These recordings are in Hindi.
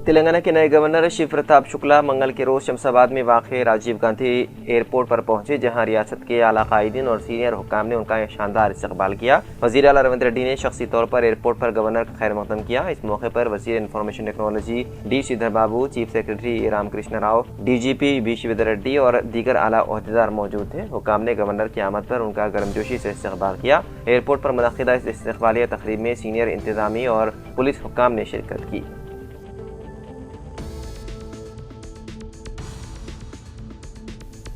तेलंगाना के नए गवर्नर शिव प्रताप शुक्ला मंगल के रोज शमशाबाद में वाक़ राजीव गांधी एयरपोर्ट पर पहुंचे, जहां रियासत के आला कायदीन और सीनियर हुक्काम ने उनका शानदार इस्तकबाल किया। वज़ीर आला रविंद्र रेड्डी ने शख्सी तौर पर एयरपोर्ट पर गवर्नर का खैर मकदम किया। इस मौके पर वज़ीर information technology D Sridhar Babu, chief secretary Ramakrishna Rao, DGP B Shivendra Reddy और दीगर आला ओहदेदार मौजूद थे। हुक्काम ने गवर्नर की आमद पर उनका गर्मजोशी से इस्तकबाल किया। एयरपोर्ट पर मुनक़िदा इस इस्तकबालिया तक़रीब में सीनियर इंतज़ामी और पुलिस हुक्काम ने शिरकत की।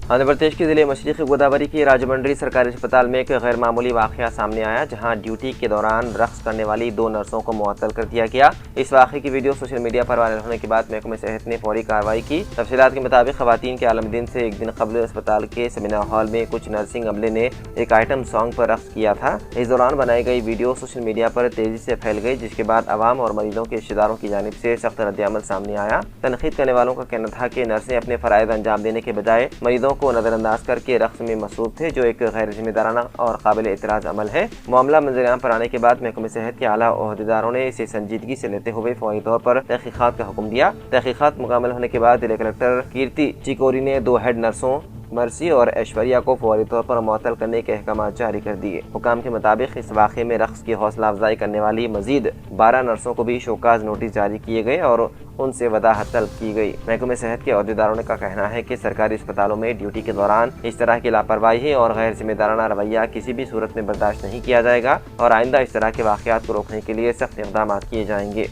आंध्र प्रदेश के जिले मशरक़ी गोदावरी के राजमंड्री सरकारी अस्पताल में एक गैर मामूली वाक़या सामने आया, जहां ड्यूटी के दौरान रक़्स करने वाली 2 नर्सों को मुअत्तल कर दिया गया। इस वाक़े की वीडियो सोशल मीडिया पर वायरल होने के बाद महकमे सेहत ने फौरी कार्रवाई की। तफसीलात के मुताबिक ख़वातीन के आलम दिन से एक दिन कबल अस्पताल के सेमिनार हॉल में कुछ नर्सिंग अमले ने एक आइटम सॉन्ग पर रक़्स किया था। इस दौरान बनाई गई वीडियो सोशल मीडिया पर तेज़ी से फैल गई, जिसके बाद आवाम और मरीजों के रिश्तेदारों की जानिब से सख्त रद्द-ए-अमल सामने आया। तनक़ीद करने वालों का कहना था कि नर्सें अपने फ़राइज़ अंजाम देने के बजाय मरीजों को नज़रअंदाज के रक़्स में मसरूफ़ थे, जो एक गैर जिम्मेदाराना और काबिल एतराज़ अमल है। मामला मंजर-ए-आम पर आने के बाद महकमे सेहत के आला ओहदेदारों ने इसे संजीदगी से लेते हुए फौरी तौर पर तहक़ीक़ात का हुक्म दिया। तहक़ीक़ात मुकम्मल होने के बाद जिला कलेक्टर कीर्ति चिकोरी ने 2 हेड नर्सों मर्सी और ऐश्वर्या को फौरी तौर पर मुअत्तल करने के अहकाम जारी कर दिए। हुकाम के मुताबिक इस वाक़े में रक़्स की हौसला अफजाई करने वाली मजीद 12 नर्सों को भी शोकाज नोटिस जारी किए गए और उनसे वदाहत तलब की गई। महकमे सेहत के अहदेदारों का कहना है कि सरकारी अस्पतालों में ड्यूटी के दौरान इस तरह की लापरवाही और गैर जिम्मेदाराना रवैया किसी भी सूरत में बर्दाश्त नहीं किया जाएगा और आइंदा इस तरह के वाक़यात को रोकने के लिए सख्त इक़दाम किए जाएंगे।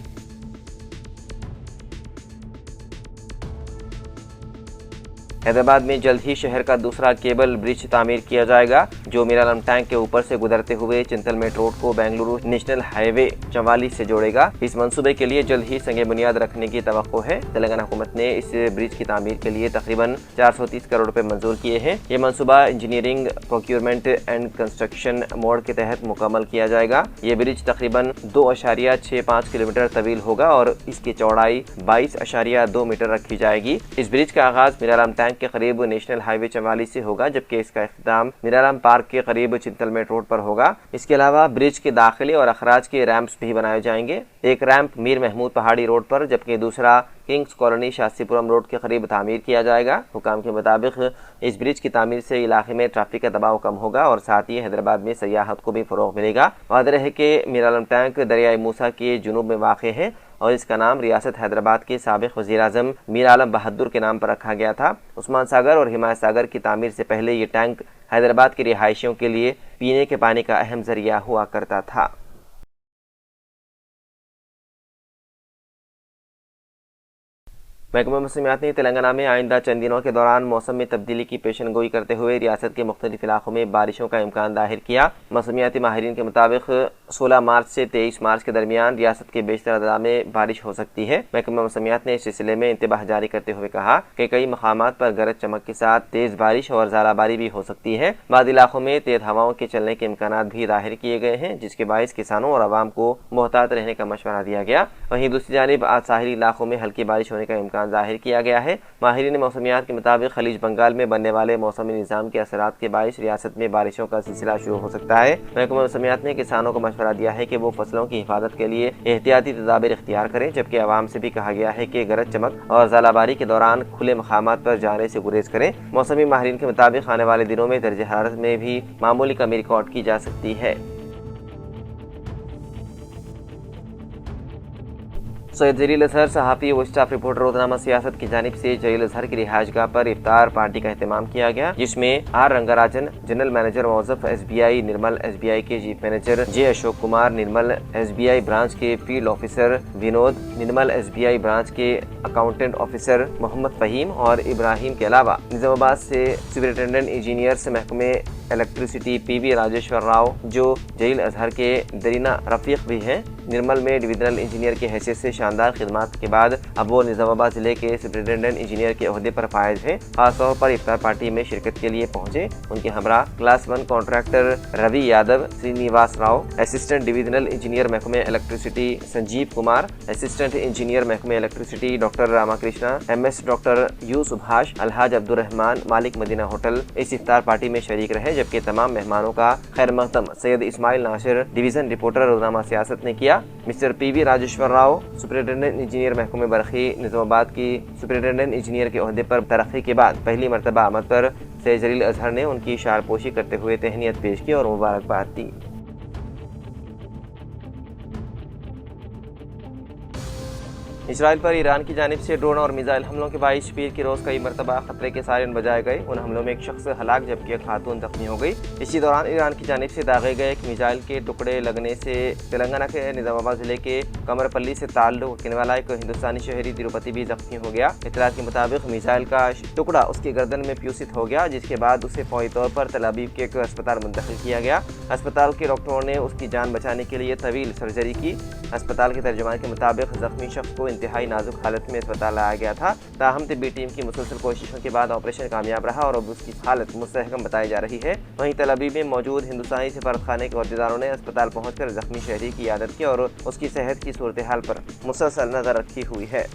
हैदराबाद में जल्द ही शहर का दूसरा केबल ब्रिज तामीर किया जाएगा, जो मीरालम टैंक के ऊपर से गुजरते हुए चिंतलमेट रोड को बेंगलुरु नेशनल हाईवे 44 से जोड़ेगा। इस मंसूबे के लिए जल्द ही संगे बुनियाद रखने की तवक्को है। तेलंगाना हुकूमत ने इस ब्रिज की तामीर के लिए तकरीबन 430 करोड़ रुपए मंजूर किए हैं। ये मंसूबा engineering, procurement and construction mode के तहत मुकम्मल किया जाएगा। ये ब्रिज तकरीबन 2.65 किलोमीटर तवील होगा और इसकी चौड़ाई 22.2 मीटर रखी जाएगी। इस ब्रिज का आगाज मीरालम टैंक के करीब नेशनल हाईवे 44 से होगा, जबकि इसका इख्तिताम मीरालम पार्क के करीब चिंतलमेट रोड पर होगा। इसके अलावा ब्रिज के दाखिले और अखराज के रैंप्स भी बनाए जाएंगे। एक रैंप मीर महमूद पहाड़ी रोड पर, जबकि दूसरा किंग्स कॉलोनी शास्त्रीपुरम रोड के करीब तामीर किया जाएगा। हुकाम के मुताबिक इस ब्रिज की तामीर से इलाके में ट्रैफिक का दबाव कम होगा और साथ ही हैदराबाद में सयाहत को भी फरोग मिलेगा। वाज़ेह है कि मीरालम टैंक दरियाई मूसा के जुनूब में वाक़ है और इसका नाम रियासत हैदराबाद के साबिक़ वज़ीर आज़म मीर आलम बहादुर के नाम पर रखा गया था। उस्मान सागर और हिमायत सागर की तामीर से पहले ये टैंक हैदराबाद के रिहायशियों के लिए पीने के पानी का अहम जरिया हुआ करता था। महकमा मौसमियात ने तेलंगाना में आइंदा चंद दिनों के दौरान मौसम में तब्दीली की पेशन गोई करते हुए रियासत के मुख्तलिफ इलाकों में बारिशों का इम्कान जाहिर किया। मौसमियाती माहिरीन के मुताबिक 16 मार्च से 23 मार्च के दरमियान रियासत के बेशतर अजला में बारिश हो सकती है। महकमा मौसमियात ने इस सिलसिले में इंतबाह जारी करते हुए कहा कि कई मकामात पर गरज चमक के साथ तेज बारिश और ज़ालाबारी भी हो सकती है। बाद इलाकों में तेज हवाओं के चलने के इम्कान भी जाहिर किए गए हैं, जिसके बायस किसानों और आवाम को मोहतात रहने का मशवरा दिया गया। वहीं दूसरी जानिब आज साहिली इलाकों में हल्की बारिश होने का इम्कान जाहिर किया गया है। माहिरीन मौसमियात के मुताबिक खलीज बंगाल में बनने वाले मौसमी निज़ाम के असरात के बायस रियासत में बारिशों का सिलसिला शुरू हो सकता है। महकमा मौसमियात ने किसानों को मशवरा दिया है कि वो फसलों की हिफाजत के लिए एहतियाती तदाबीर इख्तियार करें, जबकि आवाम से भी कहा गया है कि गरज चमक और ज़ालाबारी के दौरान खुले मकामात पर जाने से गुरेज करें। मौसमी माहिरीन के मुताबिक आने वाले दिनों में दर्जे हरारत में भी मामूली कमी रिकॉर्ड की जा सकती है। सैयद जलील अजहर सहाफ़ी व स्टाफ रिपोर्टर रोज़नामा सियासत की जानिब से जलील अजहर की रिहाइशगाह पर इफ्तार पार्टी का एहतमाम किया गया, जिसमें आर रंगाराजन, जनरल मैनेजर मौज़फ़ SBI निर्मल, SBI के chief manager J Ashok Kumar Nirmal, SBI branch के field officer Vinod Nirmal, SBI branch के अकाउंटेंट ऑफिसर मोहम्मद फ़हीम और इब्राहिम के अलावा निज़ामाबाद से सुपरिटेंडेंट इंजीनियर्स महकमे इलेक्ट्रिसिटी PB राजेश्वर राव, जो जलील अजहर के दरीना रफीक भी हैं, निर्मल में डिविजनल इंजीनियर की हैसियत से शानदार खिदमत के बाद अब वो निजामाबाद जिले के सुपरिटेंडेंट इंजीनियर के ओहदे पर फायज हैं। खासतौर पर इफ्तार पार्टी में शिरकत के लिए पहुंचे उनके हमरा class 1 contractor Ravi Yadav, Srinivas Rao, assistant divisional engineer महकमे electricity Sanjeev Kumar, assistant engineer महकमे electricity doctor Ramakrishna, MS doctor U Subhash, अलहाज अब्दुल रहमान, मालिक मदीना होटल इस इफ्तार पार्टी में शरीक रहे, जबकि तमाम मेहमानों का खैर मकदम सैयद इस्माइल नासिर, डिवीजन रिपोर्टर रोजनामा सियासत ने किया। Mister PV Rajeshwar Rao, superintendent engineer महकमे बरखी निजामाबाद की सुपरिटेंडेंट इंजीनियर के ओहदे पर तरक्की के बाद पहली मरतबा आमद पर सैयद जलील अजहर ने उनकी शारपोशी करते हुए तहनीत पेश की और मुबारकबाद दी। इसराइल पर ईरान की जानिब से ड्रोन और मिसाइल हमलों के बाईस पीर की रोज़ कई मरतबा खतरे के सायरन बजाए गए। उन हमलों में एक शख्स हलाक जबकि एक खातून जख्मी हो गई। इसी दौरान ईरान की जानिब से दागे गए एक मिसाइल के टुकड़े लगने से तेलंगाना के निजामाबाद जिले के कमरपल्ली से ताल्लुक रखने वाला एक हिंदुस्तानी शहरी तिरुपति भी जख्मी हो गया। इत्तलात के मुताबिक मिसाइल का टुकड़ा उसकी गर्दन में प्यूसित हो गया, जिसके बाद उसे फौरी तौर पर तल अवीव के एक अस्पताल मुंतकिल किया गया। अस्पताल के डॉक्टरों ने उसकी जान बचाने के लिए तवील सर्जरी की। अस्पताल के तर्जुमान के मुताबिक जख्मी शख्स को इंतहाई नाजुक हालत में अस्पताल लाया गया था। ताहम तिब्बी टीम की मुसलसल कोशिशों के बाद ऑपरेशन कामयाब रहा और अब उसकी हालत मुस्तहकम बताई जा रही है। वहीं तल अवीव में मौजूद हिंदुस्तानी सफारतखाने के अहदेदारों ने अस्पताल पहुंचकर जख्मी शहरी की इयादत की और उसकी सेहत की सूरत हाल पर मुसलसल नजर रखी हुई है।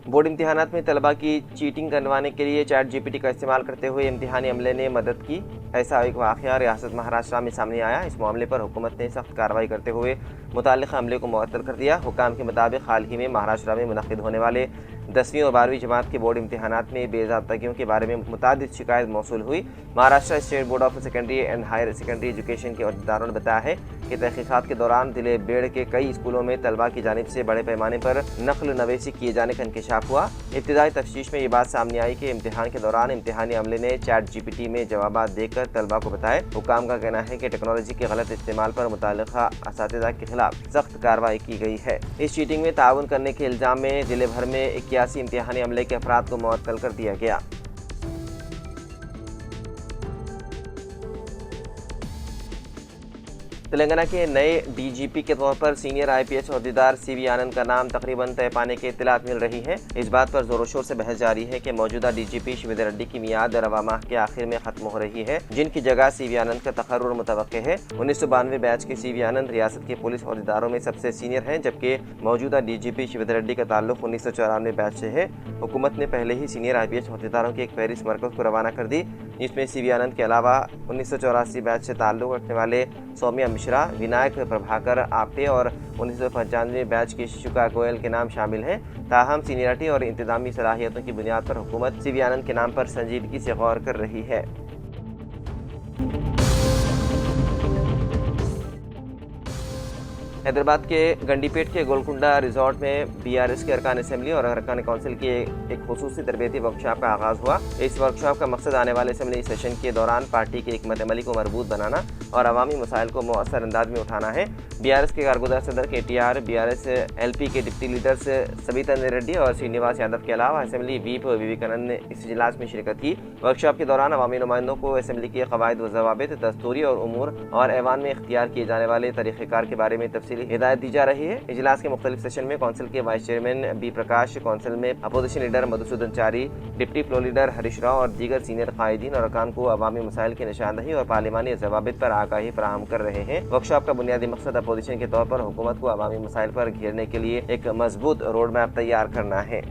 बोर्ड इम्तिहानात में तलबा की चीटिंग करवाने के लिए ChatGPT का इस्तेमाल करते हुए इम्तिहानी अमले ने मदद की। ऐसा एक वाक़या रियासत महाराष्ट्र में सामने आया। इस मामले पर हुकूमत ने सख्त कार्रवाई करते हुए मुताल्लिक़ अमले को मुअत्तल कर दिया। हुकाम के मुताबिक हाल ही में महाराष्ट्र में मुनक़िद होने वाले 10वीं और 12वीं जमात के बोर्ड इम्तिहानात में बेज़ाब्तगियों के बारे में मुतादिद शिकायत मौसूल हुई। Maharashtra State Board of Secondary and Higher Secondary Education के अहदेदारों ने बताया है कि तहक़ीक़ात के दौरान जिले बेड़ के कई स्कूलों में तलबा की जानिब से बड़े पैमाने पर नकल नवेसी किए जाने का इंकशाफ हुआ। इब्तिदाई तफ्तीश में ये बात सामने आई कि इम्तिहान के दौरान इम्तिहानी अमले ने ChatGPT में जवाबात देकर तलबा को बताए। हुकाम का कहना है कि टेक्नोलॉजी के गलत इस्तेमाल पर मुताल्लिक़ा असातिज़ा के खिलाफ सख्त कार्रवाई की गई है। इस चीटिंग में ताउन करने के इल्ज़ाम में जिले भर में 81 इम्तिहानी अमले के अफराद को मुअत्तल कर दिया गया। तेलंगाना के नए DGP के तौर पर सीनियर IPS अहदेदार CV आनंद का नाम तकरीबन तय पाने की इत्तलात मिल रही है। इस बात पर जोरों शोर से बहस जारी है कि मौजूदा DGP शिवेंद्र रेड्डी की मियाद रवा माह के आखिर में खत्म हो रही है, जिनकी जगह CV आनंद का तकर्रुर मुतवक्के है। 1992 बैच के CV आनंद रियासत के पुलिस अहदेदारों में सबसे सीनियर हैं, जबकि मौजूदा DGP शिवेंद्र रेड्डी का ताल्लुक 1994 बैच से है। हुकूमत ने पहले ही सीनियर IPS अहदेदारों की एक फहरिस्त मरकज़ को रवाना कर दी, जिसमें CV आनंद के अलावा 1984 बैच से ताल्लुक रखने वाले सौम्या मिश्रा, विनायक प्रभाकर आपटे और 1995 बैच की शिशुका गोयल के नाम शामिल हैं। ताहम सीनियरिटी और इंतजामी सलाहियतों की बुनियाद पर हुकूमत CV आनंद के नाम पर संजीदगी से गौर कर रही है। हैदराबाद के गंडीपेट के गोलकुंडा रिजॉर्ट में BRS के अरकान असम्बली और अरकान कौंसिल की एक खुसूसी तरबेती वर्कशॉप का आगाज़ हुआ। इस वर्कशॉप का मकसद आने वाले असम्बली सेशन के दौरान पार्टी के हिकमत अमली को मजबूत बनाना और अवामी मसाइल को मौसर अंदाज में उठाना है। BRS के कारगुज़र सदर KTR, BRS LP के डिप्टी लीडर्स सबिता रेड्डी और श्रीनिवास यादव के अलावा असम्बली व्हीप विवेकानंद ने इस इजलास में शिरकत की। वर्कशॉप के दौरान अवामी नुमाइंदों को असम्बली के क़वाइद व ज़वाबित, दस्तूरी और उमूर और ऐवान में इख्तियार किए जाने वाले तरीक़ेकार के बारे में तफसीली हिदायत दी जा रही है। इजलास के मुख्तलिफ सेशन में कौंसिल के vice chairman B Prakash, council में opposition leader Madhusudan Chari, deputy floor leader Harish Rao और दीगर सीनियर कायदीन और अरकान को अवामी मसाइल की निशानदही और पार्लिमानी ज़वाबित पर आगाही फराहम कर रहे हैं। वर्कशॉप का बुनियादी मकसद अपोजिशन के तौर पर हुकूमत को अवामी मसाइल पर घेरने के लिए एक मजबूत रोड मैप तैयार करना है।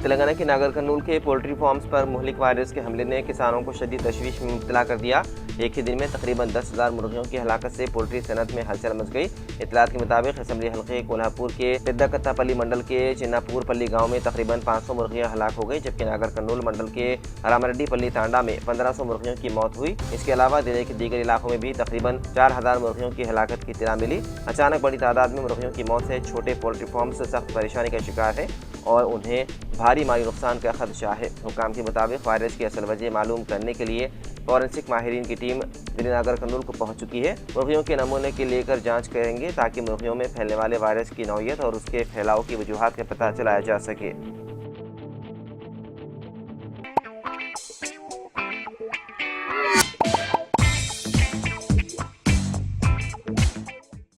तेलंगाना के नागर कर्नूल के पोल्ट्री फार्म्स पर मुहलिक वायरस के हमले ने किसानों को शदीद तशवीश में मुब्तला कर दिया। एक ही दिन में तकरीबन 10,000 मुर्गियों की हलाकत से पोल्ट्री सनत में हलचल मच गई। इत्तलात के मुताबिक असम्बली हल्के कोल्हापुर के पेद्दाकत्तापल्ली मंडल के चिन्नापुरपल्ली गांव में तकरीबन 500 मुर्गियां हलाक हो गई, जबकि नागर कर्नूल मंडल के रामरेड्डीपल्ली तांडा में 1500 मुर्गियों की मौत हुई। इसके अलावा जिले के दीगर इलाकों में भी तकरीबन 4000 मुर्गियों की हलाकत की इत्तला मिली। अचानक बड़ी तादाद में मुर्गियों की मौत से छोटे पोल्ट्री फार्म्स सख्त परेशानी का शिकार है और उन्हें भारी माली नुकसान का खदशा है। हुकाम के मुताबिक वायरस की असल वजह मालूम करने के लिए फॉरेंसिक माहिरीन की टीम जिले नागर कर्नूल को पहुंच चुकी है। मुर्गियों के नमूने के लेकर जांच करेंगे ताकि मुर्गियों में फैलने वाले वायरस की नौइयत और उसके फैलाव की वजूहात का पता चलाया जा सके।